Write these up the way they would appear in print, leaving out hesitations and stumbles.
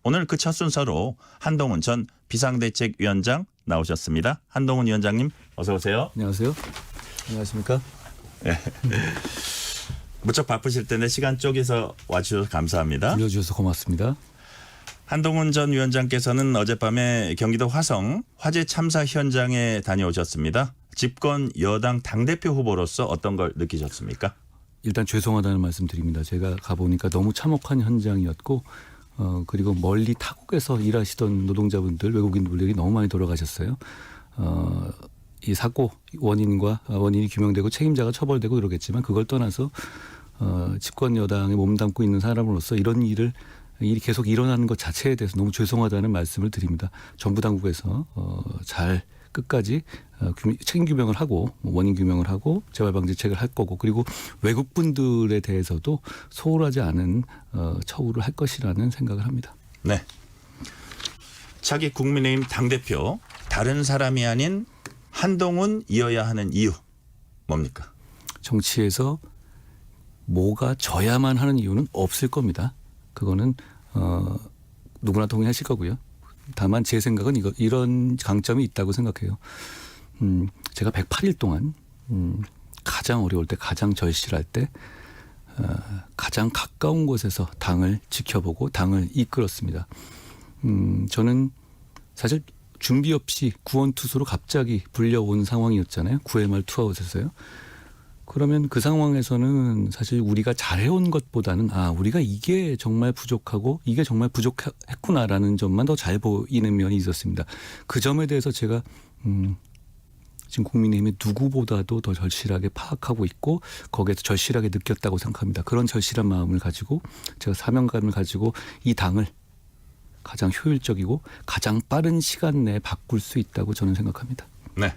오늘 그 첫 순서로 한동훈 전 비상대책위원장 나오셨습니다. 한동훈 위원장님 어서 오세요. 안녕하세요. 안녕하십니까? 무척 바쁘실 텐데 시간 쪼개서 와주셔서 감사합니다. 불러주셔서 고맙습니다. 한동훈 전 위원장께서는 어젯밤에 경기도 화성 화재 참사 현장에 다녀오셨습니다. 집권 여당 당대표 후보로서 어떤 걸 느끼셨습니까? 일단 죄송하다는 말씀 드립니다. 제가 가보니까 너무 참혹한 현장이었고 그리고 멀리 타국에서 일하시던 노동자분들, 외국인분들이 너무 많이 돌아가셨어요. 이 사고 원인이 규명되고 책임자가 처벌되고 그러겠지만 그걸 떠나서 집권 여당에 몸담고 있는 사람으로서 이런 일이 계속 일어나는 것 자체에 대해서 너무 죄송하다는 말씀을 드립니다. 정부 당국에서 잘 끝까지 책임 규명을 하고 원인 규명을 하고 재발 방지책을 할 거고 그리고 외국 분들에 대해서도 소홀하지 않은 처우를 할 것이라는 생각을 합니다. 네. 차기 국민의힘 당대표 다른 사람이 아닌 한동훈이어야 하는 이유 뭡니까? 정치에서 뭐가 져야만 하는 이유는 없을 겁니다. 그거는 누구나 동의하실 거고요. 다만 제 생각은 이런 강점이 있다고 생각해요. 제가 108일 동안 가장 어려울 때, 가장 절실할 때 가장 가까운 곳에서 당을 지켜보고 당을 이끌었습니다. 저는 사실 준비 없이 구원투수로 갑자기 불려온 상황이었잖아요. 9회 말 투아웃에서요. 그러면 그 상황에서는 사실 우리가 잘해온 것보다는 우리가 이게 정말 부족하고 이게 정말 부족했구나라는 점만 더 잘 보이는 면이 있었습니다. 그 점에 대해서 제가 지금 국민의힘이 누구보다도 더 절실하게 파악하고 있고 거기에서 절실하게 느꼈다고 생각합니다. 그런 절실한 마음을 가지고 제가 사명감을 가지고 이 당을 가장 효율적이고 가장 빠른 시간 내에 바꿀 수 있다고 저는 생각합니다. 네.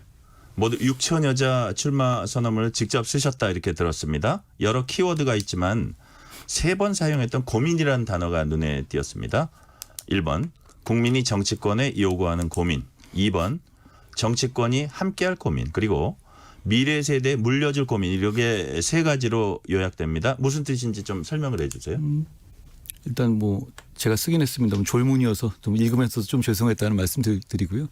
모두 6천 여자 출마 선언문을 직접 쓰셨다 이렇게 들었습니다. 여러 키워드가 있지만 3번 사용했던 고민이라는 단어가 눈에 띄었습니다. 1번 국민이 정치권에 요구하는 고민, 2번 정치권이 함께할 고민, 그리고 미래 세대에 물려줄 고민, 이렇게 3가지로 요약됩니다. 무슨 뜻인지 좀 설명을 해 주세요. 일단 제가 쓰긴 했습니다만 졸문이어서 좀 읽으면서 좀 죄송했다는 말씀 드리고요.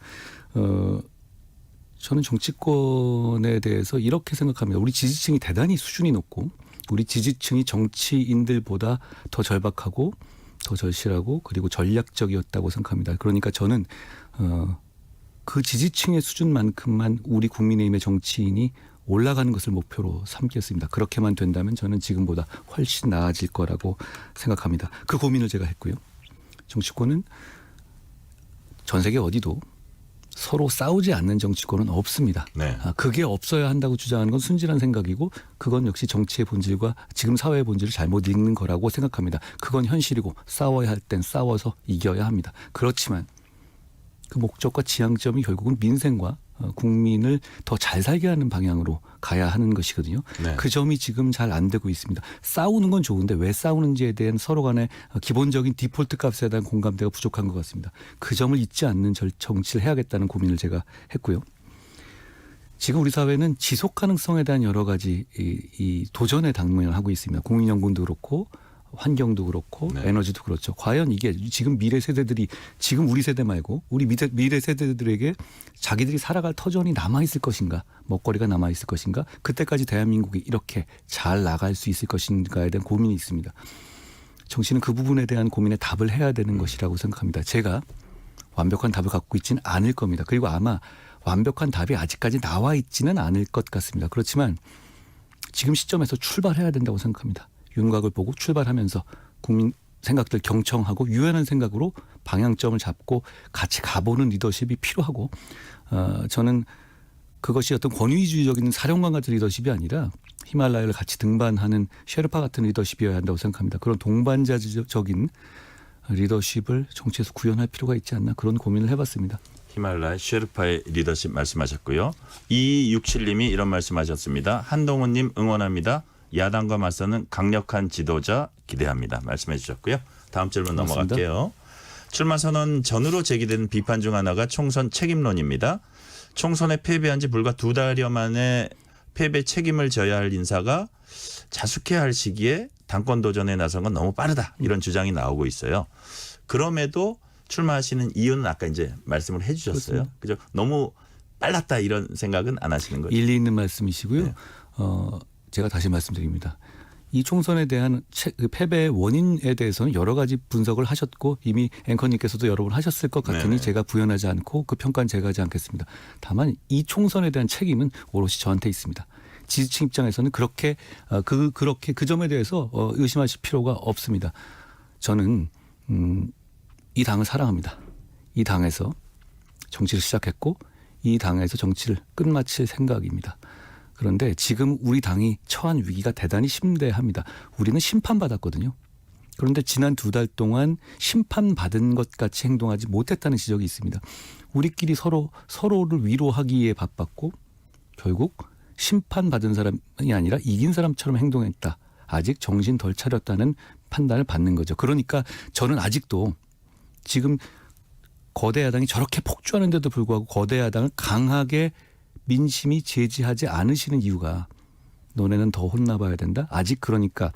저는 정치권에 대해서 이렇게 생각합니다. 우리 지지층이 대단히 수준이 높고 우리 지지층이 정치인들보다 더 절박하고 더 절실하고 그리고 전략적이었다고 생각합니다. 그러니까 저는 그 지지층의 수준만큼만 우리 국민의힘의 정치인이 올라가는 것을 목표로 삼겠습니다. 그렇게만 된다면 저는 지금보다 훨씬 나아질 거라고 생각합니다. 그 고민을 제가 했고요. 정치권은 전 세계 어디도 서로 싸우지 않는 정치권은 없습니다. 네. 그게 없어야 한다고 주장하는 건 순진한 생각이고 그건 역시 정치의 본질과 지금 사회의 본질을 잘못 읽는 거라고 생각합니다. 그건 현실이고 싸워야 할 땐 싸워서 이겨야 합니다. 그렇지만 그 목적과 지향점이 결국은 민생과 국민을 더 잘 살게 하는 방향으로 가야 하는 것이거든요. 네. 그 점이 지금 잘 안 되고 있습니다. 싸우는 건 좋은데 왜 싸우는지에 대한 서로 간의 기본적인 디폴트 값에 대한 공감대가 부족한 것 같습니다. 그 점을 잊지 않는 정치를 해야겠다는 고민을 제가 했고요. 지금 우리 사회는 지속 가능성에 대한 여러 가지 이 도전의 당면을 하고 있습니다. 국민연금도 그렇고 환경도 그렇고 네. 에너지도 그렇죠. 과연 이게 지금 미래 세대들이 지금 우리 세대 말고 우리 미래 세대들에게 자기들이 살아갈 터전이 남아있을 것인가, 먹거리가 남아있을 것인가, 그때까지 대한민국이 이렇게 잘 나갈 수 있을 것인가에 대한 고민이 있습니다. 정치는 그 부분에 대한 고민에 답을 해야 되는 것이라고 생각합니다. 제가 완벽한 답을 갖고 있지는 않을 겁니다. 그리고 아마 완벽한 답이 아직까지 나와 있지는 않을 것 같습니다. 그렇지만 지금 시점에서 출발해야 된다고 생각합니다. 윤곽을 보고 출발하면서 국민 생각들 경청하고 유연한 생각으로 방향점을 잡고 같이 가보는 리더십이 필요하고 저는 그것이 어떤 권위주의적인 사령관 같은 리더십이 아니라 히말라야를 같이 등반하는 셰르파 같은 리더십이어야 한다고 생각합니다. 그런 동반자적인 리더십을 정치에서 구현할 필요가 있지 않나 그런 고민을 해봤습니다. 히말라야 셰르파의 리더십 말씀하셨고요. 2267님이 이런 말씀하셨습니다. 한동훈님 응원합니다. 야당과 맞서는 강력한 지도자 기대합니다. 말씀해 주셨고요. 다음 질문 고맙습니다. 넘어갈게요. 출마 선언 전후로 제기된 비판 중 하나가 총선 책임론입니다. 총선에 패배한 지 불과 2달여 만에 패배 책임을 져야 할 인사가 자숙해야 할 시기에 당권 도전에 나선 건 너무 빠르다. 이런 주장이 나오고 있어요. 그럼에도 출마하시는 이유는 아까 이제 말씀을 해주셨어요. 그죠? 너무 빨랐다 이런 생각은 안 하시는 거죠? 일리 있는 말씀이시고요. 네. 제가 다시 말씀드립니다. 이 총선에 대한 그 패배의 원인에 대해서는 여러 가지 분석을 하셨고 이미 앵커님께서도 여러 번 하셨을 것 같으니 네네. 제가 부연하지 않고 그 평가는 제가 하지 않겠습니다. 다만 이 총선에 대한 책임은 오롯이 저한테 있습니다. 지지층 입장에서는 그렇게 그 점에 대해서 의심하실 필요가 없습니다. 저는 이 당을 사랑합니다. 이 당에서 정치를 시작했고 이 당에서 정치를 끝마칠 생각입니다. 그런데 지금 우리 당이 처한 위기가 대단히 심대합니다. 우리는 심판받았거든요. 그런데 지난 2달 동안 심판받은 것 같이 행동하지 못했다는 지적이 있습니다. 우리끼리 서로를 위로하기에 바빴고 결국 심판받은 사람이 아니라 이긴 사람처럼 행동했다. 아직 정신 덜 차렸다는 판단을 받는 거죠. 그러니까 저는 아직도 지금 거대 야당이 저렇게 폭주하는데도 불구하고 거대 야당을 강하게 민심이 제지하지 않으시는 이유가 너네는 더 혼나봐야 된다. 아직 그러니까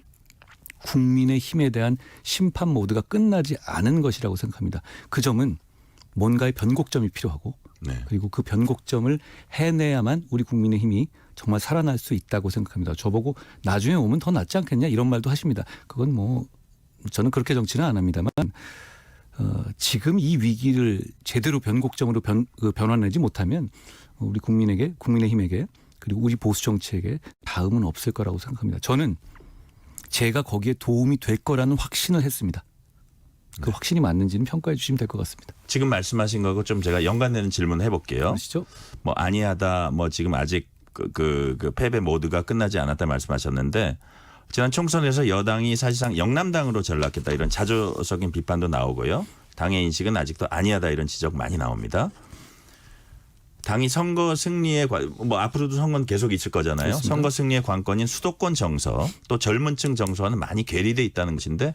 국민의 힘에 대한 심판 모드가 끝나지 않은 것이라고 생각합니다. 그 점은 뭔가의 변곡점이 필요하고 네. 그리고 그 변곡점을 해내야만 우리 국민의 힘이 정말 살아날 수 있다고 생각합니다. 저보고 나중에 오면 더 낫지 않겠냐 이런 말도 하십니다. 그건 뭐 저는 그렇게 정치는 안 합니다만 지금 이 위기를 제대로 변곡점으로 변화내지 못하면 우리 국민의 힘에게 그리고 우리 보수 정치에게 다음은 없을 거라고 생각합니다. 저는 제가 거기에 도움이 될 거라는 확신을 했습니다. 그 확신이 맞는지는 평가해 주시면 될 것 같습니다. 지금 말씀하신 거하고 좀 제가 연관되는 질문 해볼게요. 그러시죠? 뭐 아니하다, 뭐 지금 아직 그 패배 모드가 끝나지 않았다 말씀하셨는데 지난 총선에서 여당이 사실상 영남당으로 전락했다 이런 자조적인 비판도 나오고요. 당의 인식은 아직도 아니하다 이런 지적 많이 나옵니다. 당이 선거 승리의 뭐 앞으로도 선거는 계속 있을 거잖아요. 그렇습니다. 선거 승리의 관건인 수도권 정서 또 젊은층 정서와는 많이 괴리돼 있다는 것인데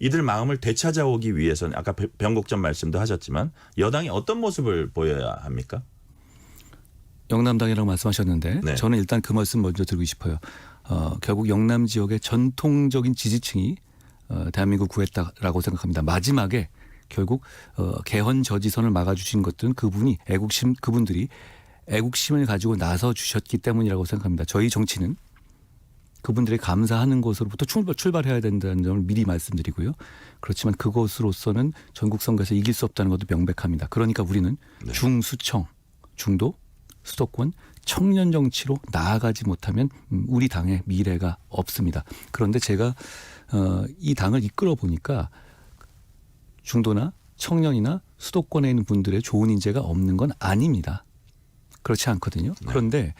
이들 마음을 되찾아오기 위해서는 아까 변곡점 말씀도 하셨지만 여당이 어떤 모습을 보여야 합니까? 영남당이라고 말씀하셨는데 네. 저는 일단 그 말씀 먼저 드리고 싶어요. 결국 영남 지역의 전통적인 지지층이 대한민국 구했다라고 생각합니다. 마지막에 결국 개헌 저지선을 막아주신 것들은 그분들이 애국심을 가지고 나서 주셨기 때문이라고 생각합니다. 저희 정치는 그분들이 감사하는 것으로부터 출발해야 된다는 점을 미리 말씀드리고요. 그렇지만 그것으로서는 전국 선거에서 이길 수 없다는 것도 명백합니다. 그러니까 우리는 네. 중수청, 중도, 수도권, 청년 정치로 나아가지 못하면 우리 당의 미래가 없습니다. 그런데 제가 이 당을 이끌어 보니까 중도나 청년이나 수도권에 있는 분들의 좋은 인재가 없는 건 아닙니다. 그렇지 않거든요. 네. 그런데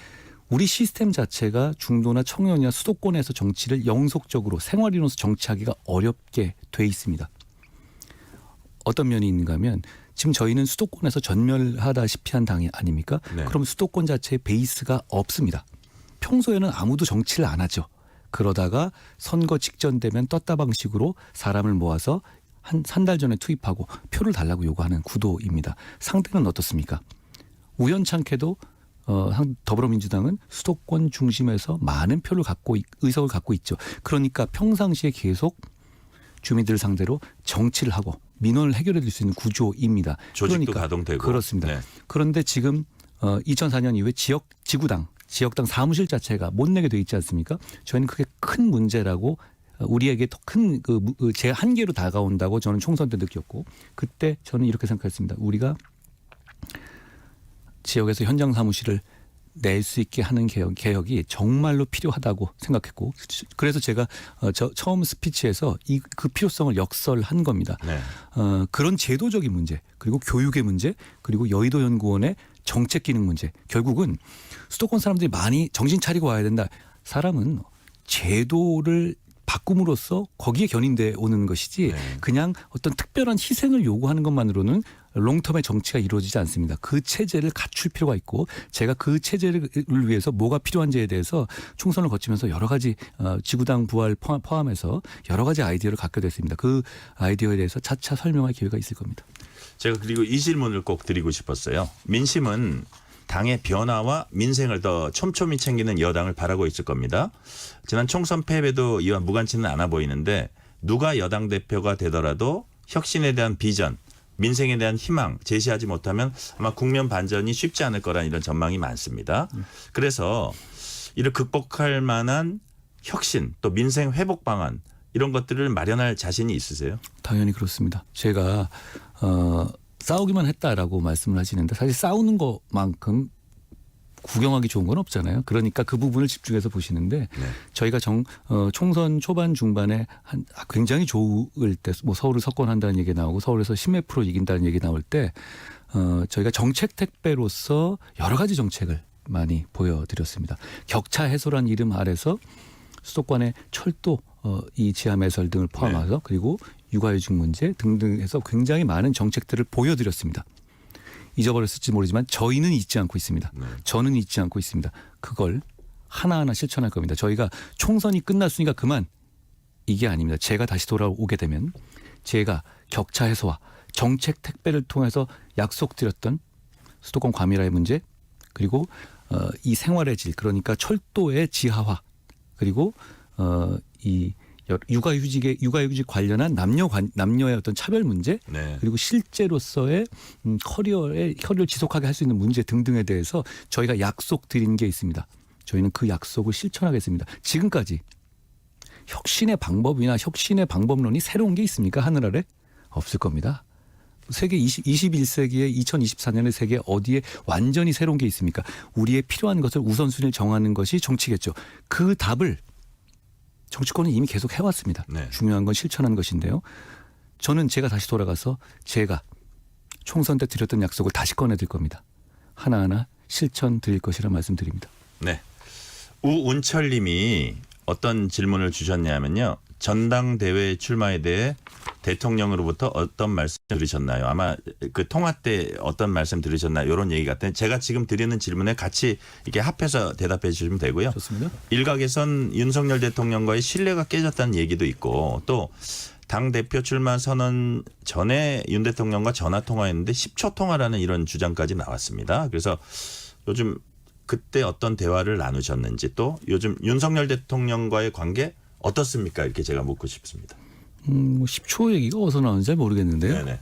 우리 시스템 자체가 중도나 청년이나 수도권에서 정치를 영속적으로 생활인으로서 정치하기가 어렵게 돼 있습니다. 어떤 면이 있는가 하면 지금 저희는 수도권에서 전멸하다시피 한 당이 아닙니까? 네. 그럼 수도권 자체의 베이스가 없습니다. 평소에는 아무도 정치를 안 하죠. 그러다가 선거 직전 되면 떴다 방식으로 사람을 모아서 한 달 전에 투입하고 표를 달라고 요구하는 구도입니다. 상대는 어떻습니까? 우연찮게도 더불어민주당은 수도권 중심에서 많은 표를 의석을 갖고 있죠. 그러니까 평상시에 계속 주민들을 상대로 정치를 하고 민원을 해결해 줄 수 있는 구조입니다. 조직도 그러니까 가동되고. 그렇습니다. 네. 그런데 지금 2004년 이후에 지구당 사무실 자체가 못 내게 돼 있지 않습니까? 저희는 그게 큰 문제라고 우리에게 더 큰 제 한계로 다가온다고 저는 총선 때 느꼈고 그때 저는 이렇게 생각했습니다. 우리가 지역에서 현장 사무실을 낼 수 있게 하는 개혁이 정말로 필요하다고 생각했고 그래서 제가 처음 스피치에서 그 필요성을 역설한 겁니다. 네. 그런 제도적인 문제 그리고 교육의 문제 그리고 여의도 연구원의 정책 기능 문제 결국은 수도권 사람들이 많이 정신 차리고 와야 된다. 사람은 제도를 바꿈으로써 거기에 견인돼 오는 것이지 네. 그냥 어떤 특별한 희생을 요구하는 것만으로는 롱텀의 정치가 이루어지지 않습니다. 그 체제를 갖출 필요가 있고 제가 그 체제를 위해서 뭐가 필요한지에 대해서 총선을 거치면서 여러 가지 지구당 부활 포함해서 여러 가지 아이디어를 갖게 됐습니다. 그 아이디어에 대해서 차차 설명할 기회가 있을 겁니다. 제가 그리고 이 질문을 꼭 드리고 싶었어요. 민심은 당의 변화와 민생을 더 촘촘히 챙기는 여당을 바라고 있을 겁니다. 지난 총선 패배도 이와 무관치는 않아 보이는데 누가 여당 대표가 되더라도 혁신에 대한 비전, 민생에 대한 희망 제시하지 못하면 아마 국면 반전이 쉽지 않을 거라는 이런 전망이 많습니다. 그래서 이를 극복할 만한 혁신 또 민생 회복 방안 이런 것들을 마련할 자신이 있으세요? 당연히 그렇습니다. 제가 싸우기만 했다라고 말씀을 하시는데 사실 싸우는 것만큼 구경하기 좋은 건 없잖아요. 그러니까 그 부분을 집중해서 보시는데 네. 저희가 총선 초반 중반에 굉장히 좋을 때 뭐 서울을 석권한다는 얘기 나오고 서울에서 10몇% 이긴다는 얘기 나올 때 저희가 정책 택배로서 여러 가지 정책을 많이 보여드렸습니다. 격차 해소란 이름 아래서 수도권의 철도 이 지하 매설 등을 포함해서 네. 그리고 육아휴직 문제 등등 해서 굉장히 많은 정책들을 보여드렸습니다. 잊어버렸을지 모르지만 저희는 잊지 않고 있습니다. 네. 저는 잊지 않고 있습니다. 그걸 하나하나 실천할 겁니다. 저희가 총선이 끝났으니까 그만 이게 아닙니다. 제가 다시 돌아오게 되면 제가 격차 해소와 정책 택배를 통해서 약속드렸던 수도권 과밀화의 문제 그리고 이 생활의 질 그러니까 철도의 지하화 그리고 이 육아휴직 관련한 남녀의 어떤 차별 문제 네. 그리고 실제로서의 커리어를 지속하게 할 수 있는 문제 등등에 대해서 저희가 약속드린 게 있습니다. 저희는 그 약속을 실천하겠습니다. 지금까지 혁신의 방법이나 혁신의 방법론이 새로운 게 있습니까? 하늘 아래? 없을 겁니다. 세계 21세기의 2024년의 세계 어디에 완전히 새로운 게 있습니까? 우리의 필요한 것을 우선순위를 정하는 것이 정치겠죠. 그 답을 정치권은 이미 계속 해왔습니다. 네. 중요한 건 실천하는 것인데요. 저는 제가 다시 돌아가서 제가 총선 때 드렸던 약속을 다시 꺼내들 겁니다. 하나하나 실천 드릴 것이라 말씀드립니다. 네. 우운철 님이 어떤 질문을 주셨냐면요. 전당대회 출마에 대해 대통령으로부터 어떤 말씀 들으셨나요? 아마 그 통화 때 어떤 말씀 들으셨나요? 이런 얘기 같은데 제가 지금 드리는 질문에 같이 이렇게 합해서 대답해 주시면 되고요. 좋습니다. 일각에선 윤석열 대통령과의 신뢰가 깨졌다는 얘기도 있고 또 당대표 출마 선언 전에 윤 대통령과 전화 통화했는데 10초 통화라는 이런 주장까지 나왔습니다. 그래서 요즘 그때 어떤 대화를 나누셨는지 또 요즘 윤석열 대통령과의 관계 어떻습니까? 이렇게 제가 묻고 싶습니다. 뭐 10초 얘기가 어디서 나오는지 잘 모르겠는데요. 네네.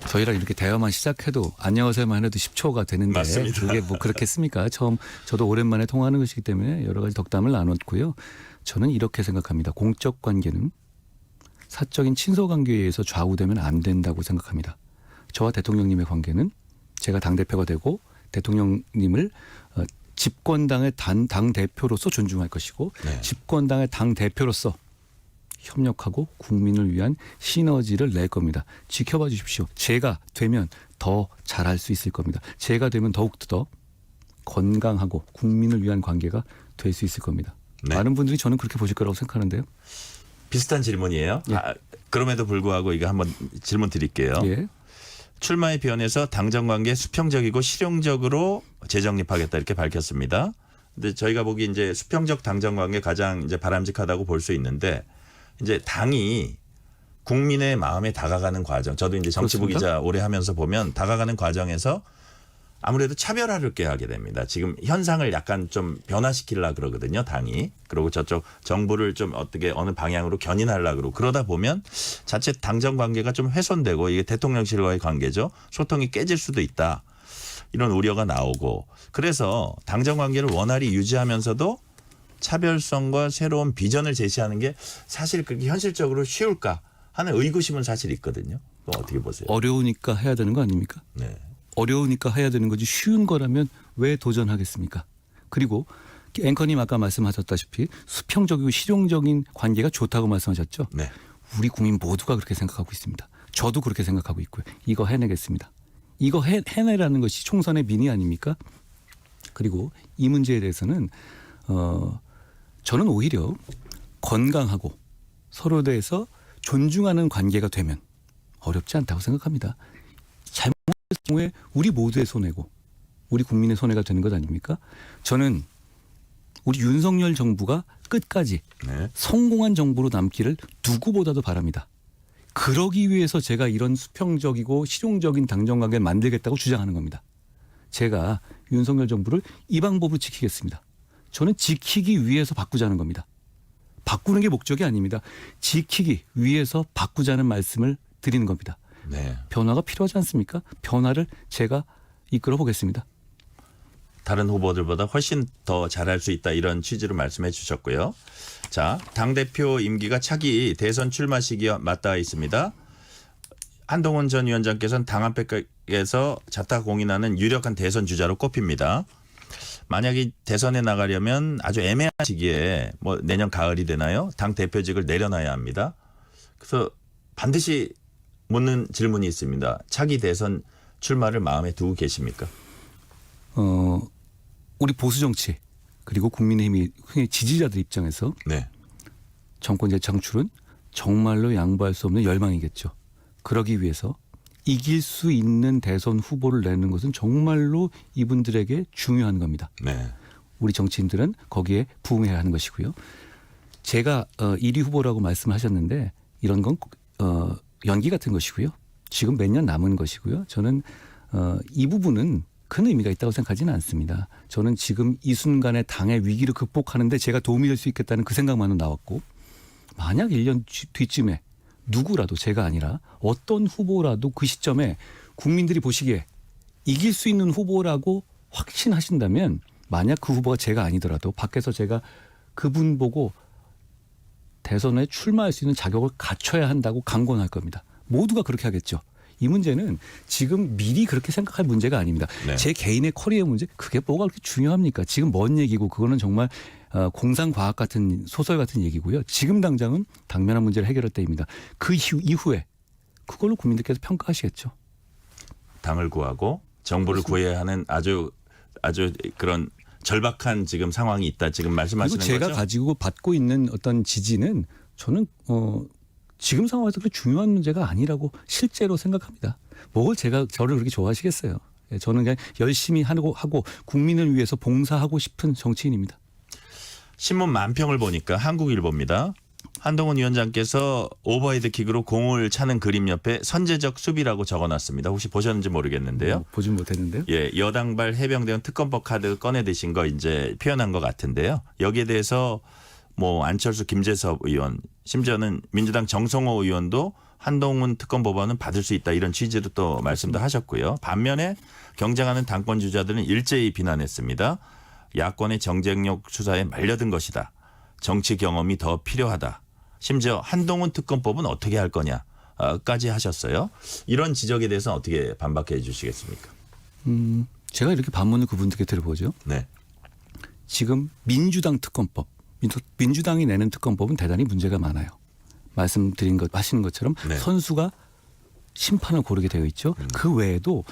저희랑 이렇게 대화만 시작해도 안녕하세요만 해도 10초가 되는데 맞습니다. 그게 뭐 그렇겠습니까? 저도 오랜만에 통화하는 것이기 때문에 여러 가지 덕담을 나눴고요. 저는 이렇게 생각합니다. 공적 관계는 사적인 친소 관계에 의해서 좌우되면 안 된다고 생각합니다. 저와 대통령님의 관계는 제가 당대표가 되고 대통령님을 집권당의 당대표로서 존중할 것이고 네. 집권당의 당대표로서 협력하고 국민을 위한 시너지를 낼 겁니다. 지켜봐 주십시오. 제가 되면 더 잘할 수 있을 겁니다. 제가 되면 더욱더 더 건강하고 국민을 위한 관계가 될 수 있을 겁니다. 네. 많은 분들이 저는 그렇게 보실 거라고 생각하는데요. 비슷한 질문이에요. 예. 그럼에도 불구하고 이거 한번 질문 드릴게요. 예. 출마에 변해서 당정 관계 수평적이고 실용적으로 재정립하겠다 이렇게 밝혔습니다. 근데 저희가 보기 이제 수평적 당정 관계 가장 이제 바람직하다고 볼 수 있는데 이제 당이 국민의 마음에 다가가는 과정. 저도 이제 정치부 그렇습니까? 기자 오래 하면서 보면 다가가는 과정에서 아무래도 차별화를 꾀하게 됩니다. 지금 현상을 약간 좀 변화시키려고 그러거든요. 당이. 그리고 저쪽 정부를 좀 어떻게 어느 방향으로 견인하려고 그러고 그러다 보면 자칫 당정 관계가 좀 훼손되고 이게 대통령실과의 관계죠. 소통이 깨질 수도 있다. 이런 우려가 나오고 그래서 당정 관계를 원활히 유지하면서도 차별성과 새로운 비전을 제시하는 게 사실 그렇게 현실적으로 쉬울까 하는 의구심은 사실 있거든요. 그거 어떻게 보세요? 어려우니까 해야 되는 거 아닙니까? 네. 어려우니까 해야 되는 거지 쉬운 거라면 왜 도전하겠습니까? 그리고 앵커님 아까 말씀하셨다시피 수평적이고 실용적인 관계가 좋다고 말씀하셨죠. 네. 우리 국민 모두가 그렇게 생각하고 있습니다. 저도 그렇게 생각하고 있고요. 이거 해내겠습니다. 이거 해내라는 것이 총선의 민의 아닙니까? 그리고 이 문제에 대해서는 저는 오히려 건강하고 서로에 대해서 존중하는 관계가 되면 어렵지 않다고 생각합니다. 잘못했을 경우에 우리 모두의 손해고 우리 국민의 손해가 되는 것 아닙니까? 저는 우리 윤석열 정부가 끝까지 네. 성공한 정부로 남기를 누구보다도 바랍니다. 그러기 위해서 제가 이런 수평적이고 실용적인 당정관계를 만들겠다고 주장하는 겁니다. 제가 윤석열 정부를 이 방법으로 지키겠습니다. 저는 지키기 위해서 바꾸자는 겁니다. 바꾸는 게 목적이 아닙니다. 지키기 위해서 바꾸자는 말씀을 드리는 겁니다. 네. 변화가 필요하지 않습니까? 변화를 제가 이끌어 보겠습니다. 다른 후보들보다 훨씬 더 잘할 수 있다 이런 취지로 말씀해 주셨고요. 자, 당대표 임기가 차기 대선 출마 시기와 맞닿아 있습니다. 한동훈 전 위원장께서는 당 앞에서 자타 공인하는 유력한 대선 주자로 꼽힙니다. 만약에 대선에 나가려면 아주 애매한 시기에 뭐 내년 가을이 되나요? 당 대표직을 내려놔야 합니다. 그래서 반드시 묻는 질문이 있습니다. 차기 대선 출마를 마음에 두고 계십니까? 우리 보수 정치 그리고 국민의힘이 흔히 지지자들 입장에서 네. 정권 재창출은 정말로 양보할 수 없는 열망이겠죠. 그러기 위해서 이길 수 있는 대선 후보를 내는 것은 정말로 이분들에게 중요한 겁니다. 네. 우리 정치인들은 거기에 부응해야 하는 것이고요. 제가 1위 후보라고 말씀하셨는데 이런 건 연기 같은 것이고요. 지금 몇 년 남은 것이고요. 저는 이 부분은 큰 의미가 있다고 생각하지는 않습니다. 저는 지금 이 순간에 당의 위기를 극복하는데 제가 도움이 될 수 있겠다는 그 생각만은 나왔고 만약 1년 뒤쯤에 누구라도 제가 아니라 어떤 후보라도 그 시점에 국민들이 보시기에 이길 수 있는 후보라고 확신하신다면 만약 그 후보가 제가 아니더라도 밖에서 제가 그분 보고 대선에 출마할 수 있는 자격을 갖춰야 한다고 강권할 겁니다. 모두가 그렇게 하겠죠. 이 문제는 지금 미리 그렇게 생각할 문제가 아닙니다. 네. 제 개인의 커리어 문제 그게 뭐가 그렇게 중요합니까? 지금 먼 얘기고 그거는 정말 공상과학 같은 소설 같은 얘기고요. 지금 당장은 당면한 문제를 해결할 때입니다. 그 이후에 그걸로 국민들께서 평가하시겠죠. 당을 구하고 정부를 구해야 하는 아주 그런 절박한 지금 상황이 있다. 지금 말씀하시는 그리고 제가 거죠? 가지고 받고 있는 어떤 지지는 저는 지금 상황에서 그렇게 중요한 문제가 아니라고 실제로 생각합니다. 뭘 저를 그렇게 좋아하시겠어요. 저는 그냥 열심히 하고 국민을 위해서 봉사하고 싶은 정치인입니다. 신문 만평을 보니까 한국일보입니다. 한동훈 위원장께서 오버헤드 킥으로 공을 차는 그림 옆에 선제적 수비라고 적어놨습니다. 혹시 보셨는지 모르겠는데요. 보진 못했는데요. 예, 여당발 해병대원 특검법 카드 꺼내드신 거 이제 표현한 것 같은데요. 여기에 대해서 뭐 안철수, 김재섭 의원, 심지어는 민주당 정성호 의원도 한동훈 특검 법안은 받을 수 있다 이런 취지로 또 말씀도 하셨고요. 반면에 경쟁하는 당권 주자들은 일제히 비난했습니다. 야권의 정쟁력 수사에 말려든 것이다. 정치 경험이 더 필요하다. 심지어 한동훈 특검법은 어떻게 할 거냐까지 하셨어요. 이런 지적에 대해서는 어떻게 반박해 주시겠습니까? 제가 이렇게 반문을 그분들께 들어보죠. 네. 지금 민주당 특검법, 민주당이 내는 특검법은 대단히 문제가 많아요. 말씀드린 것 하시는 것처럼 네. 선수가 심판을 고르게 되어 있죠. 그 외에도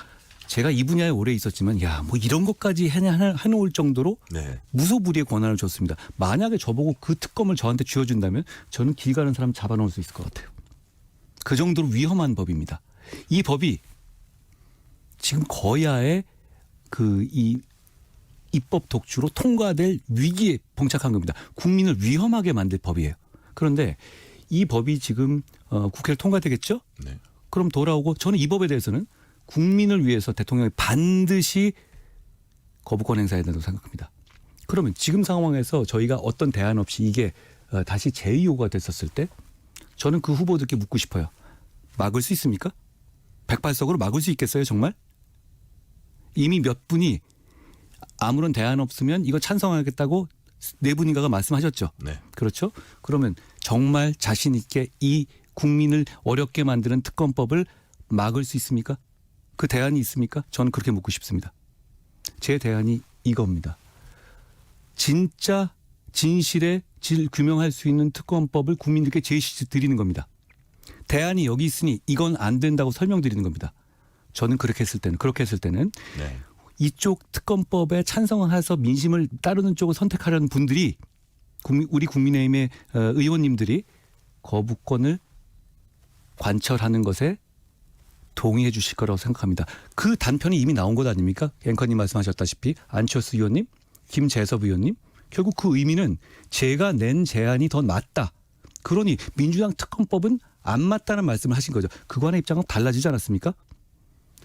제가 이 분야에 오래 있었지만 뭐 이런 것까지 해놓을 정도로 네. 무소불위의 권한을 줬습니다. 만약에 저보고 그 특검을 저한테 쥐어준다면 저는 길 가는 사람 잡아놓을 수 있을 것 같아요. 그 정도로 위험한 법입니다. 이 법이 지금 거야의 이 입법 독주로 통과될 위기에 봉착한 겁니다. 국민을 위험하게 만들 법이에요. 그런데 이 법이 지금 국회를 통과되겠죠? 네. 그럼 돌아오고 저는 이 법에 대해서는 국민을 위해서 대통령이 반드시 거부권 행사해야 된다고 생각합니다. 그러면 지금 상황에서 저희가 어떤 대안 없이 이게 다시 제2호가 됐었을 때 저는 그 후보들께 묻고 싶어요. 막을 수 있습니까? 180석으로 막을 수 있겠어요 정말? 이미 몇 분이 아무런 대안 없으면 이거 찬성하겠다고 네 분인가가 말씀하셨죠. 네. 그렇죠? 그러면 정말 자신 있게 이 국민을 어렵게 만드는 특검법을 막을 수 있습니까? 그 대안이 있습니까? 저는 그렇게 묻고 싶습니다. 제 대안이 이겁니다. 진짜 진실의 질 규명할 수 있는 특검법을 국민들께 제시 드리는 겁니다. 대안이 여기 있으니 이건 안 된다고 설명드리는 겁니다. 저는 그렇게 했을 때는 네. 이쪽 특검법에 찬성해서 민심을 따르는 쪽을 선택하려는 분들이 우리 국민의힘의 의원님들이 거부권을 관철하는 것에 동의해 주실 거라고 생각합니다. 그 단편이 이미 나온 것 아닙니까? 앵커님 말씀하셨다시피 안철수 의원님, 김재섭 의원님 결국 그 의미는 제가 낸 제안이 더 맞다. 그러니 민주당 특검법은 안 맞다는 말씀을 하신 거죠. 그간의 입장은 달라지지 않았습니까?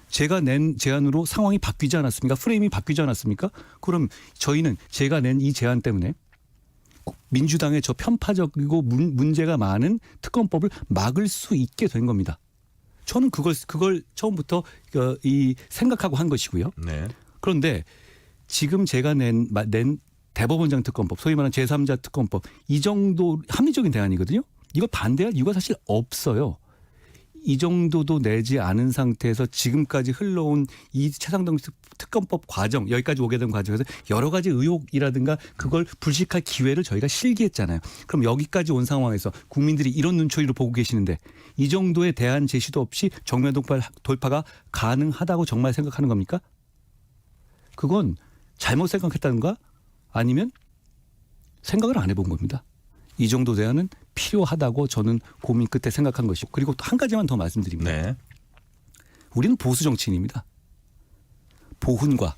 제가 낸 제안으로 상황이 바뀌지 않았습니까? 프레임이 바뀌지 않았습니까? 그럼 저희는 제가 낸 이 제안 때문에 민주당의 저 편파적이고 문제가 많은 특검법을 막을 수 있게 된 겁니다. 저는 그걸 처음부터 이 생각하고 한 것이고요. 네. 그런데 지금 제가 낸 대법원장 특검법, 소위 말하는 제3자 특검법, 이 정도 합리적인 대안이거든요. 이걸 반대할 이유가 사실 없어요. 이 정도도 내지 않은 상태에서 지금까지 흘러온 이 최상동 특검법 과정, 여기까지 오게 된 과정에서 여러 가지 의혹이라든가 그걸 불식할 기회를 저희가 실기했잖아요. 그럼 여기까지 온 상황에서 국민들이 이런 눈초리로 보고 계시는데 이 정도의 대안 제시도 없이 정면 돌파가 가능하다고 정말 생각하는 겁니까? 그건 잘못 생각했다든가 아니면 생각을 안 해본 겁니다. 이 정도 대안은 필요하다고 저는 고민 끝에 생각한 것이고, 그리고 또 한 가지만 더 말씀드립니다. 네. 우리는 보수 정치인입니다. 보훈과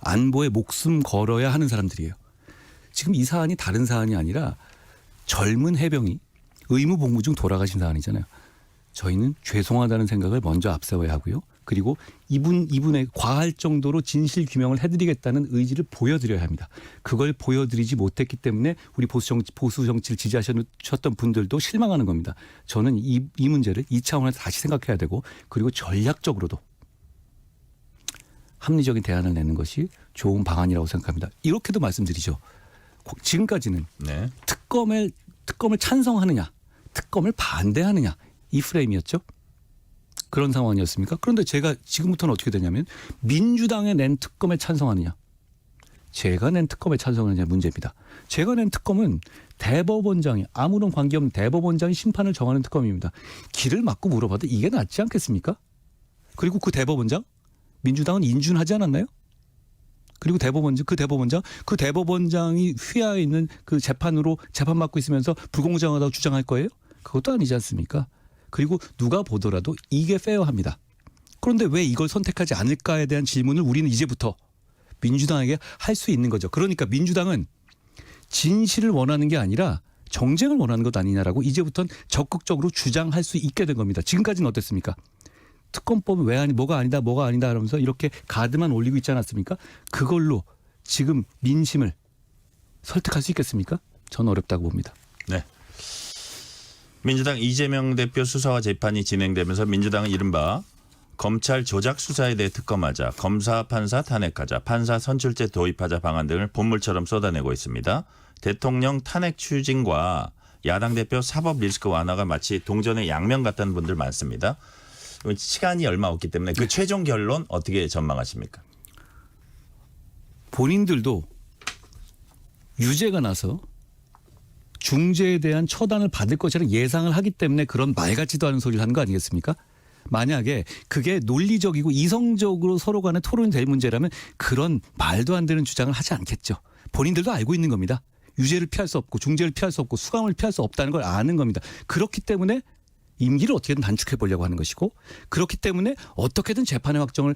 안보에 목숨 걸어야 하는 사람들이에요. 지금 이 사안이 다른 사안이 아니라 젊은 해병이 의무 복무 중 돌아가신 사안이잖아요. 저희는 죄송하다는 생각을 먼저 앞세워야 하고요. 그리고 이분의 과할 정도로 진실 규명을 해드리겠다는 의지를 보여드려야 합니다. 그걸 보여드리지 못했기 때문에 우리 보수 정치를 지지하셨던 분들도 실망하는 겁니다. 저는 이 문제를 이 차원에서 다시 생각해야 되고, 그리고 전략적으로도 합리적인 대안을 내는 것이 좋은 방안이라고 생각합니다. 이렇게도 말씀드리죠. 지금까지는 네. 특검을 찬성하느냐, 특검을 반대하느냐, 이 프레임이었죠. 그런 상황이었습니까? 그런데 제가 지금부터는 어떻게 되냐면 민주당에 낸 특검에 찬성하느냐, 제가 낸 특검에 찬성하느냐 문제입니다. 제가 낸 특검은 대법원장이, 아무런 관계없는 대법원장이 심판을 정하는 특검입니다. 길을 막고 물어봐도 이게 낫지 않겠습니까? 그리고 그 대법원장, 민주당은 인준하지 않았나요? 그리고 그 대법원장이 휘하에 있는 그 재판으로 재판받고 있으면서 불공정하다고 주장할 거예요? 그것도 아니지 않습니까? 그리고 누가 보더라도 이게 페어합니다. 그런데 왜 이걸 선택하지 않을까에 대한 질문을 우리는 이제부터 민주당에게 할 수 있는 거죠. 그러니까 민주당은 진실을 원하는 게 아니라 정쟁을 원하는 것 아니냐라고 이제부터는 적극적으로 주장할 수 있게 된 겁니다. 지금까지는 어땠습니까? 특검법은 왜 아니, 뭐가 아니다 하면서 이렇게 가드만 올리고 있지 않았습니까? 그걸로 지금 민심을 설득할 수 있겠습니까? 저는 어렵다고 봅니다. 네. 민주당 이재명 대표 수사와 재판이 진행되면서 민주당은 이른바 검찰 조작 수사에 대해 특검하자, 검사 판사 탄핵하자, 판사 선출제 도입하자 방안 등을 본물처럼 쏟아내고 있습니다. 대통령 탄핵 추진과 야당 대표 사법 리스크 완화가 마치 동전의 양면 같다는 분들 많습니다. 시간이 얼마 없기 때문에 그 최종 결론 어떻게 전망하십니까? 본인들도 유죄가 나서 중죄에 대한 처단을 받을 것이라는 예상을 하기 때문에 그런 말 같지도 않은 소리를 하는 거 아니겠습니까? 만약에 그게 논리적이고 이성적으로 서로 간에 토론이 될 문제라면 그런 말도 안 되는 주장을 하지 않겠죠. 본인들도 알고 있는 겁니다. 유죄를 피할 수 없고 중죄를 피할 수 없고 수감을 피할 수 없다는 걸 아는 겁니다. 그렇기 때문에 임기를 어떻게든 단축해 보려고 하는 것이고, 그렇기 때문에 어떻게든 재판의 확정을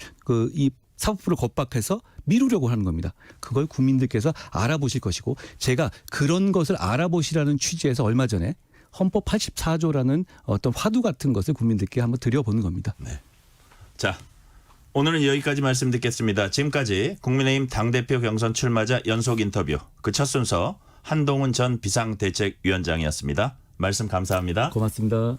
이 사법부를 겁박해서 미루려고 하는 겁니다. 그걸 국민들께서 알아보실 것이고, 제가 그런 것을 알아보시라는 취지에서 얼마 전에 헌법 84조라는 어떤 화두 같은 것을 국민들께 한번 드려보는 겁니다. 네. 자, 오늘은 여기까지 말씀 듣겠습니다. 지금까지 국민의힘 당대표 경선 출마자 연속 인터뷰, 그 첫 순서 한동훈 전 비상대책위원장이었습니다. 말씀 감사합니다. 고맙습니다.